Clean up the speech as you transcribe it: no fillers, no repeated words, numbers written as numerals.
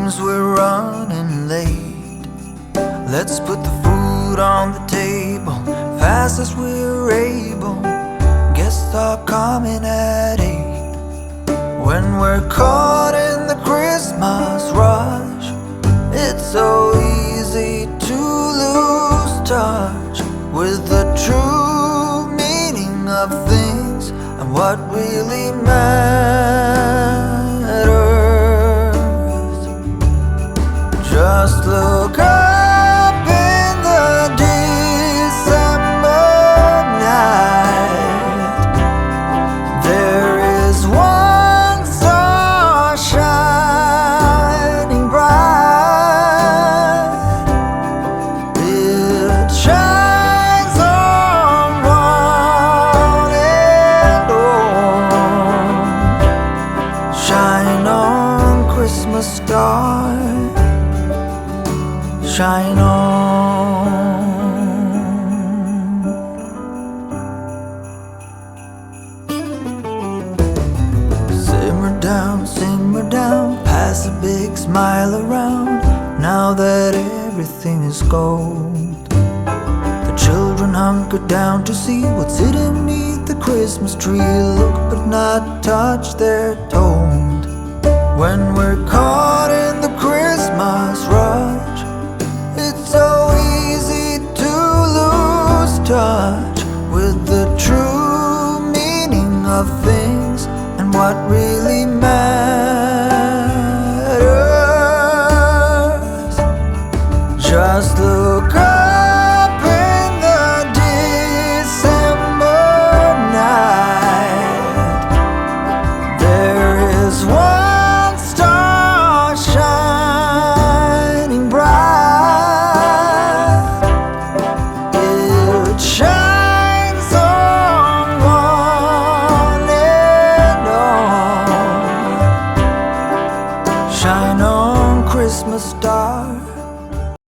seems we're running late. Let's put the food on the table fast as we're able. Guests are coming at 8. When we're caught in the Christmas rush, it's so easy to lose touch with the true meaning of things and what really matters. Just look up in the December night. There is one star shining bright. It shines on one and all. Shine on, Christmas star, shine on. Simmer down, pass a big smile around. Now that everything is gold, the children hunker down to see what's hidden beneath the Christmas tree. Look but not touch, they're told. When we're caught in the Christmas rush, it's so easy to lose touch with the true meaning of things and what really matters. Just look up